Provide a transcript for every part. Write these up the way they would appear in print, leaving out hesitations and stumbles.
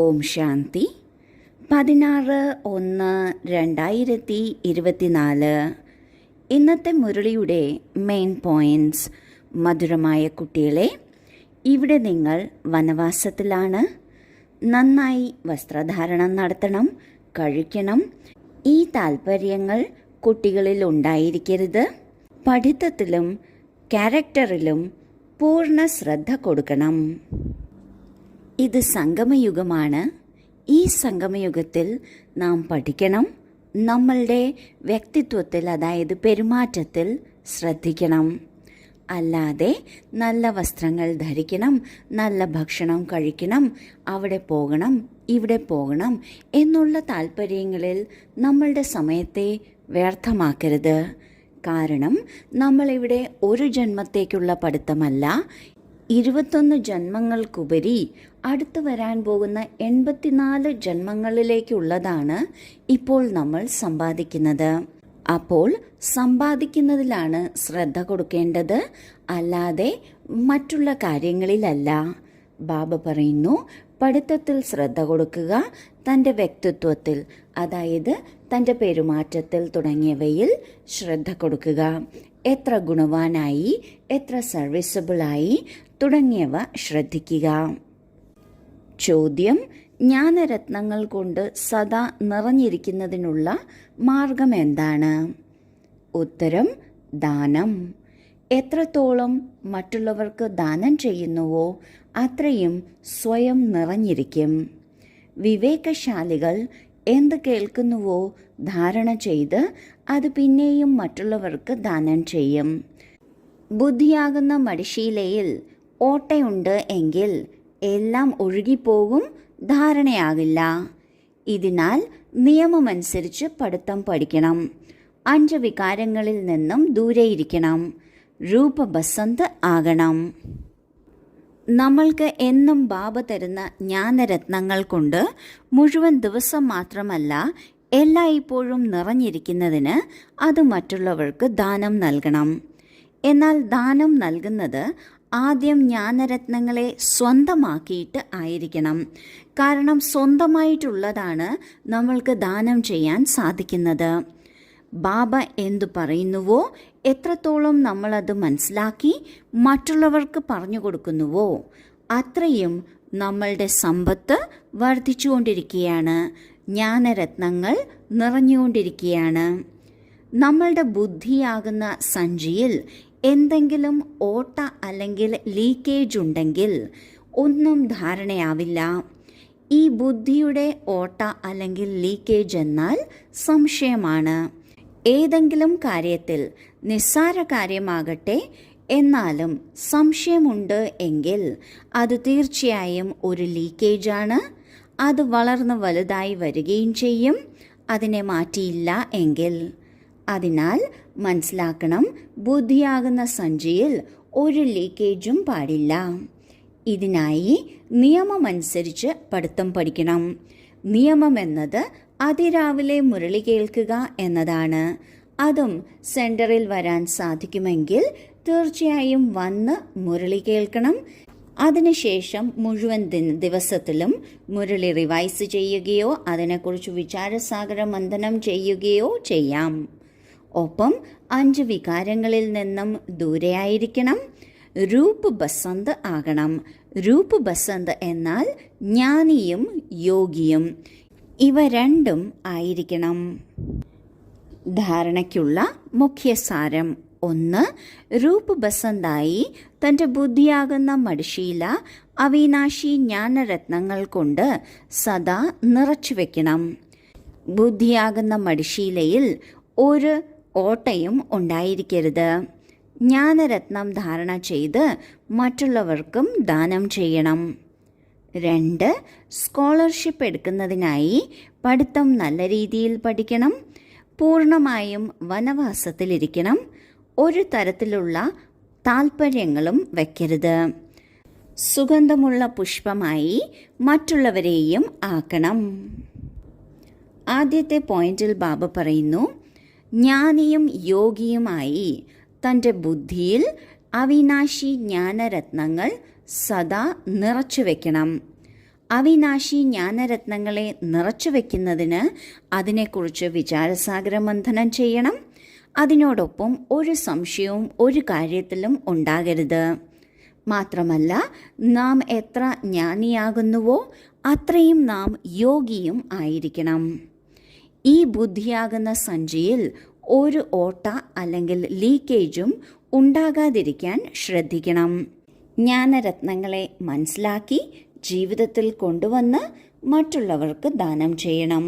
ഓം ശാന്തി. 16/1/2024. ഇന്നത്തെ മുരളിയുടെ main points. മധുരമായ കുട്ടികളെ, ഇവിടെ നിങ്ങൾ വനവാസത്തിലാണ്. നന്നായി വസ്ത്രധാരണം നടത്തണം, കഴിക്കണം. ഈ താൽപ്പര്യങ്ങൾ കുട്ടികളിൽ ഉണ്ടായിരിക്കരുത്. പഠിത്തത്തിലും ക്യാരക്ടറിലും പൂർണ്ണ ശ്രദ്ധ കൊടുക്കണം. ഇത് സംഗമയുഗമാണ്. ഈ സംഗമയുഗത്തിൽ നാം പഠിക്കണം. നമ്മളുടെ വ്യക്തിത്വത്തിൽ, അതായത് പെരുമാറ്റത്തിൽ ശ്രദ്ധിക്കണം. അല്ലാതെ നല്ല വസ്ത്രങ്ങൾ ധരിക്കണം, നല്ല ഭക്ഷണം കഴിക്കണം, അവിടെ പോകണം, ഇവിടെ പോകണം എന്നുള്ള താല്പര്യങ്ങളിൽ നമ്മളുടെ സമയത്തെ വ്യർത്ഥമാക്കരുത്. കാരണം നമ്മളിവിടെ ഒരു ജന്മത്തേക്കുള്ള പഠിത്തമല്ല, 21 ജന്മങ്ങൾക്കുപരി അടുത്തു വരാൻ പോകുന്ന 84 ജന്മങ്ങളിലേക്കുള്ളതാണ് ഇപ്പോൾ നമ്മൾ സമ്പാദിക്കുന്നത്. അപ്പോൾ സമ്പാദിക്കുന്നതിലാണ് ശ്രദ്ധ കൊടുക്കേണ്ടത്, അല്ലാതെ മറ്റുള്ള കാര്യങ്ങളിലല്ല. ബാബ പറയുന്നു, പഠിത്തത്തിൽ ശ്രദ്ധ കൊടുക്കുക, തൻ്റെ വ്യക്തിത്വത്തിൽ, അതായത് തൻ്റെ പെരുമാറ്റത്തിൽ തുടങ്ങിയവയിൽ ശ്രദ്ധ കൊടുക്കുക. എത്ര ഗുണവാനായി, എത്ര സർവീസബിളായി തുടങ്ങിയവ ശ്രദ്ധിക്കുക. ചോദ്യം: ജ്ഞാനരത്നങ്ങൾ കൊണ്ട് സദാ നിറഞ്ഞിരിക്കുന്നതിനുള്ള മാർഗം എന്താണ്? ഉത്തരം: ദാനം. എത്രത്തോളം മറ്റുള്ളവർക്ക് ദാനം ചെയ്യുന്നുവോ അത്രയും സ്വയം നിറഞ്ഞിരിക്കും. വിവേകശാലികൾ എന്ത് കേൾക്കുന്നുവോ ധാരണ ചെയ്ത് അത് പിന്നെയും മറ്റുള്ളവർക്ക് ദാനം ചെയ്യും. ബുദ്ധിയാകുന്ന മടിശീലയിൽ ഓട്ടയുണ്ട് എങ്കിൽ എല്ലാം ഒഴുകിപ്പോകും, ധാരണയാകില്ല. ഇതിനാൽ നിയമമനുസരിച്ച് പഠിത്തം പഠിക്കണം. 5 വികാരങ്ങളിൽ നിന്നും ദൂരെയിരിക്കണം. രൂപബസന്ത് ആകണം. നമ്മൾക്ക് എന്നും ബാബ തരുന്ന ജ്ഞാനരത്നങ്ങൾ കൊണ്ട് മുഴുവൻ ദിവസം മാത്രമല്ല, എല്ലായ്പ്പോഴും നിറഞ്ഞിരിക്കുന്നതിന് അത് മറ്റുള്ളവർക്ക് ദാനം നൽകണം. എന്നാൽ ദാനം നൽകുന്നത് ആദ്യം ജ്ഞാനരത്നങ്ങളെ സ്വന്തമാക്കിയിട്ട് ആയിരിക്കണം. കാരണം സ്വന്തമായിട്ടുള്ളതാണ് നമ്മൾക്ക് ദാനം ചെയ്യാൻ സാധിക്കുന്നത്. ബാബ എന്തു പറയുന്നുവോ, എത്രത്തോളം നമ്മളത് മനസ്സിലാക്കി മറ്റുള്ളവർക്ക് പറഞ്ഞു കൊടുക്കുന്നുവോ അത്രയും നമ്മളുടെ സമ്പത്ത് വർദ്ധിച്ചുകൊണ്ടിരിക്കുകയാണ്, ജ്ഞാനരത്നങ്ങൾ നിറഞ്ഞുകൊണ്ടിരിക്കുകയാണ്. നമ്മളുടെ ബുദ്ധിയാകുന്ന സഞ്ചിയിൽ എന്തെങ്കിലും ഓട്ട അല്ലെങ്കിൽ ലീക്കേജ് ഉണ്ടെങ്കിൽ ഒന്നും ധാരണയാവില്ല. ഈ ബുദ്ധിയുടെ ഓട്ട അല്ലെങ്കിൽ ലീക്കേജ് എന്നാൽ സംശയമാണ്. ഏതെങ്കിലും കാര്യത്തിൽ, നിസ്സാര കാര്യമാകട്ടെ, എന്നാലും സംശയമുണ്ട് എങ്കിൽ അത് തീർച്ചയായും ഒരു ലീക്കേജാണ്. അത് വളർന്ന് വലുതായി വരികയും ചെയ്യും, അതിനെ മാറ്റിയില്ല എങ്കിൽ. അതിനാൽ മനസ്സിലാക്കണം, ബുദ്ധിയാകുന്ന സഞ്ചിയിൽ ഒരു ലീക്കേജും പാടില്ല. ഇതിനായി നിയമമനുസരിച്ച് പഠിത്തം പഠിക്കണം. നിയമം എന്നത് അതിരാവിലെ മുരളി കേൾക്കുക എന്നതാണ്. അതും സെന്ററിൽ വരാൻ സാധിക്കുമെങ്കിൽ തീർച്ചയായും വന്ന് മുരളി കേൾക്കണം. അതിനുശേഷം മുഴുവൻ ദിവസത്തിലും മുരളി റിവൈസ് ചെയ്യുകയോ അതിനെക്കുറിച്ച് വിചാരസാഗര മന്ഥനം ചെയ്യുകയോ ചെയ്യാം. ഒപ്പം 5 വികാരങ്ങളിൽ നിന്നും ദൂരെയായിരിക്കണം. രൂപ് ബസന്ത് ആകണം. രൂപ് ബസന്ത് എന്നാൽ ജ്ഞാനിയും യോഗിയും, ഇവ രണ്ടും ആയിരിക്കണം. ധാരണയ്ക്കുള്ള മുഖ്യസാരം: 1. രൂപ് ബസന്തായി തൻ്റെ ബുദ്ധിയാകുന്ന മടിശീല അവിനാശി ജ്ഞാനരത്നങ്ങൾ കൊണ്ട് സദാ നിറച്ചു വെക്കണം. ബുദ്ധിയാകുന്ന മടിശീലയിൽ ഒരു ഓട്ടയും ഉണ്ടായിരിക്കരുത്. ജ്ഞാനരത്നം ധാരണ ചെയ്ത് മറ്റുള്ളവർക്കും ദാനം ചെയ്യണം. 2. സ്കോളർഷിപ്പ് എടുക്കുന്നതിനായി പഠിത്തം നല്ല രീതിയിൽ പഠിക്കണം. പൂർണ്ണമായും വനവാസത്തിലിരിക്കണം. ഒരു തരത്തിലുള്ള താൽപ്പര്യങ്ങളും വയ്ക്കരുത്. സുഗന്ധമുള്ള പുഷ്പമായി മറ്റുള്ളവരെയും ആക്കണം. ആദ്യത്തെ പോയിന്റിൽ ബാബ പറയുന്നു, ജ്ഞാനിയും യോഗിയുമായി തൻ്റെ ബുദ്ധിയിൽ അവിനാശി ജ്ഞാനരത്നങ്ങൾ സദാ നിറച്ചു വെക്കണം. അവിനാശി ജ്ഞാനരത്നങ്ങളെ നിറച്ചു വയ്ക്കുന്നതിന് അതിനെക്കുറിച്ച് വിചാരസാഗര മന്ഥനം ചെയ്യണം. അതിനോടൊപ്പം ഒരു സംശയവും ഒരു കാര്യത്തിലും ഉണ്ടാകരുത്. മാത്രമല്ല, നാം എത്ര ജ്ഞാനിയാകുന്നുവോ അത്രയും നാം യോഗിയും ആയിരിക്കണം. ഈ ബുദ്ധിയാകുന്ന സഞ്ചിയിൽ ഒരു ഓട്ട അല്ലെങ്കിൽ ലീക്കേജും ഉണ്ടാകാതിരിക്കാൻ ശ്രദ്ധിക്കണം. ജ്ഞാനരത്നങ്ങളെ മനസ്സിലാക്കി ജീവിതത്തിൽ കൊണ്ടുവന്ന് മറ്റുള്ളവർക്ക് ദാനം ചെയ്യണം.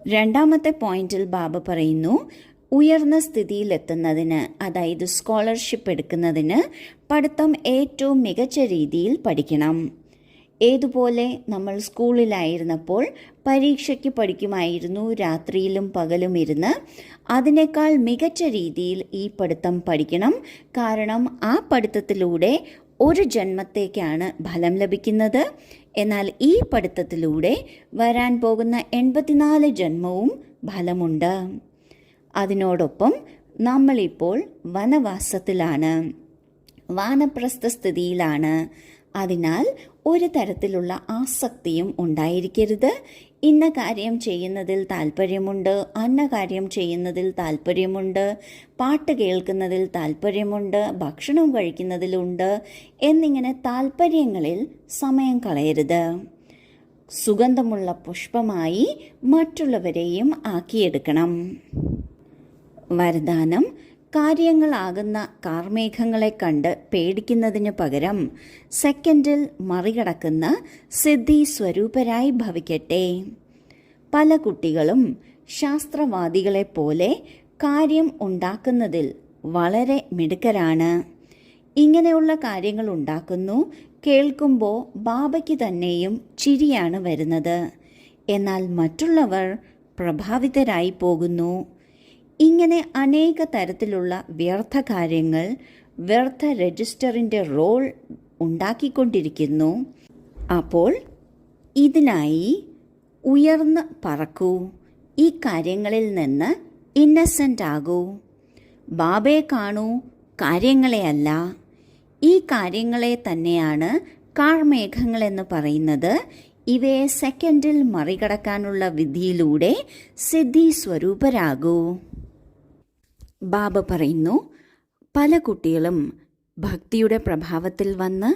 രണ്ടാമത്തെ പോയിന്റിൽ ബാബ പറയുന്നു, ഉയർന്ന സ്ഥിതിയിലെത്തുന്നതിന്, അതായത് സ്കോളർഷിപ്പ് എടുക്കുന്നതിന് പഠിത്തം ഏറ്റവും മികച്ച രീതിയിൽ പഠിക്കണം. ഏതുപോലെ നമ്മൾ സ്കൂളിലായിരുന്നപ്പോൾ പരീക്ഷയ്ക്ക് പഠിക്കുമായിരുന്നു, രാത്രിയിലും പകലും ഇരുന്ന്. അതിനേക്കാൾ മികച്ച രീതിയിൽ ഈ പഠിത്തം പഠിക്കണം. കാരണം ആ പഠിത്തത്തിലൂടെ ഒരു ജന്മത്തേക്കാണ് ഫലം ലഭിക്കുന്നത്. എന്നാൽ ഈ പഠിത്തത്തിലൂടെ വരാൻ പോകുന്ന 84 ജന്മവും ഫലമുണ്ട്. അതിനോടൊപ്പം നമ്മളിപ്പോൾ വനവാസത്തിലാണ്, വാനപ്രസ്ഥ സ്ഥിതിയിലാണ്. അതിനാൽ ഒരു തരത്തിലുള്ള ആസക്തിയും ഉണ്ടായിരിക്കരുത്. ഇന്ന കാര്യം ചെയ്യുന്നതിൽ താല്പര്യമുണ്ട്, അന്ന കാര്യം ചെയ്യുന്നതിൽ താല്പര്യമുണ്ട്, പാട്ട് കേൾക്കുന്നതിൽ താല്പര്യമുണ്ട്, ഭക്ഷണം കഴിക്കുന്നതിലുണ്ട് എന്നിങ്ങനെ താല്പര്യങ്ങളിൽ സമയം കളയരുത്. സുഗന്ധമുള്ള പുഷ്പമായി മറ്റുള്ളവരെയും ആക്കിയെടുക്കണം. വരദാനം: കാര്യങ്ങളാകുന്ന കാർമേഘങ്ങളെ കണ്ട് പേടിക്കുന്നതിന് പകരം സെക്കൻഡിൽ മറികടക്കുന്ന സിദ്ധി സ്വരൂപരായി ഭവിക്കട്ടെ. പല കുട്ടികളും ശാസ്ത്രവാദികളെപ്പോലെ കാര്യം ഉണ്ടാക്കുന്നതിൽ വളരെ മിടുക്കരാണ്. ഇങ്ങനെയുള്ള കാര്യങ്ങൾ ഉണ്ടാക്കുന്നു, കേൾക്കുമ്പോൾ ബാബയ്ക്ക് തന്നെയും ചിരിയാണ് വരുന്നത്. എന്നാൽ മറ്റുള്ളവർ പ്രഭാവിതരായി പോകുന്നു. ഇങ്ങനെ അനേക തരത്തിലുള്ള വ്യർത്ഥ കാര്യങ്ങൾ വ്യർത്ഥ രജിസ്റ്ററിൻ്റെ റോൾ ഉണ്ടാക്കിക്കൊണ്ടിരിക്കുന്നു. അപ്പോൾ ഇതിനായി ഉയർന്ന് പറക്കൂ. ഈ കാര്യങ്ങളിൽ നിന്ന് ഇന്നസെൻ്റ് ആകൂ. ബാബയെ കാണൂ, കാര്യങ്ങളെയല്ല. ഈ കാര്യങ്ങളെ തന്നെയാണ് കാർമേഘങ്ങളെന്ന് പറയുന്നത്. ഇവയെ സെക്കൻഡിൽ മറികടക്കാനുള്ള വിധിയിലൂടെ സിദ്ധി സ്വരൂപരാകൂ. ബാബ പറയുന്നു, പല കുട്ടികളും ഭക്തിയുടെ പ്രഭാവത്തിൽ വന്ന്,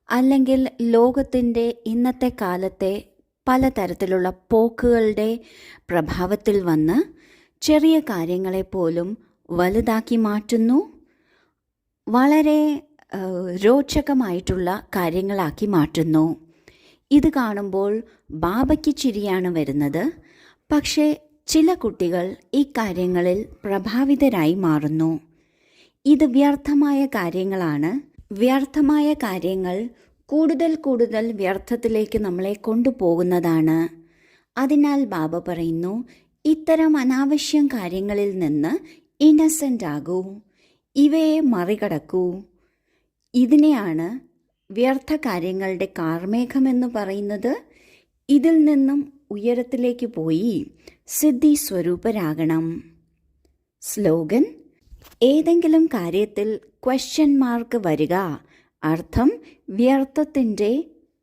അല്ലെങ്കിൽ ലോകത്തിൻ്റെ ഇന്നത്തെ കാലത്തെ പലതരത്തിലുള്ള പോക്കുകളുടെ പ്രഭാവത്തിൽ വന്ന് ചെറിയ കാര്യങ്ങളെപ്പോലും വലുതാക്കി മാറ്റുന്നു. വളരെ രോചകമായിട്ടുള്ള കാര്യങ്ങളാക്കി മാറ്റുന്നു. ഇത് കാണുമ്പോൾ ബാബയ്ക്ക് ചിരിയാണ് വരുന്നത്. പക്ഷേ ചില കുട്ടികൾ ഈ കാര്യങ്ങളിൽ പ്രഭാവിതരായി മാറുന്നു. ഇത് വ്യർത്ഥമായ കാര്യങ്ങളാണ്. വ്യർത്ഥമായ കാര്യങ്ങൾ കൂടുതൽ കൂടുതൽ വ്യർത്ഥത്തിലേക്ക് നമ്മളെ കൊണ്ടുപോകുന്നതാണ്. അതിനാൽ ബാബ പറയുന്നു, ഇത്തരം അനാവശ്യം കാര്യങ്ങളിൽ നിന്ന് ഇന്നസെൻ്റ് ആകൂ. ഇവയെ മറികടക്കൂ. ഇതിനെയാണ് വ്യർത്ഥ കാര്യങ്ങളുടെ കാർമേഘമെന്ന് പറയുന്നത്. ഇതിൽ നിന്നും ഉയരത്തിലേക്ക് പോയി സിദ്ധി സ്വരൂപരാകണം. സ്ലോഗൻ: ഏതെങ്കിലും കാര്യത്തിൽ ക്വസ്റ്റ്യൻ മാർക്ക് വരിക, അർത്ഥം വ്യർത്ഥത്തിൻ്റെ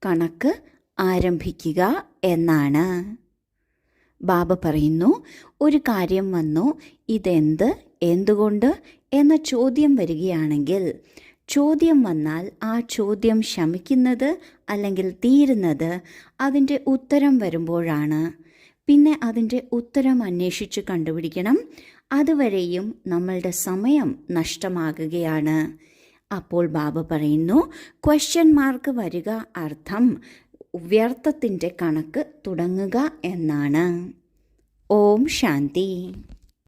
കണക്ക് ആരംഭിക്കുക എന്നാണ്. ബാബ പറയുന്നു, ഒരു കാര്യം വന്നു, ഇതെന്ത്, എന്തുകൊണ്ട് എന്ന ചോദ്യം വരികയാണെങ്കിൽ, ചോദ്യം വന്നാൽ ആ ചോദ്യം ശമിക്കുന്നത് അല്ലെങ്കിൽ തീരുന്നത് അതിൻ്റെ ഉത്തരം വരുമ്പോഴാണ്. പിന്നെ അതിൻ്റെ ഉത്തരം അന്വേഷിച്ച് കണ്ടുപിടിക്കണം. അതുവരെയും നമ്മളുടെ സമയം നഷ്ടമാകുകയാണ്. അപ്പോൾ ബാബ പറയുന്നു, ക്വസ്റ്റ്യൻ മാർക്ക് വരിക അർത്ഥം വ്യർത്ഥത്തിൻ്റെ കണക്ക് തുടങ്ങുക എന്നാണ്. ഓം ശാന്തി.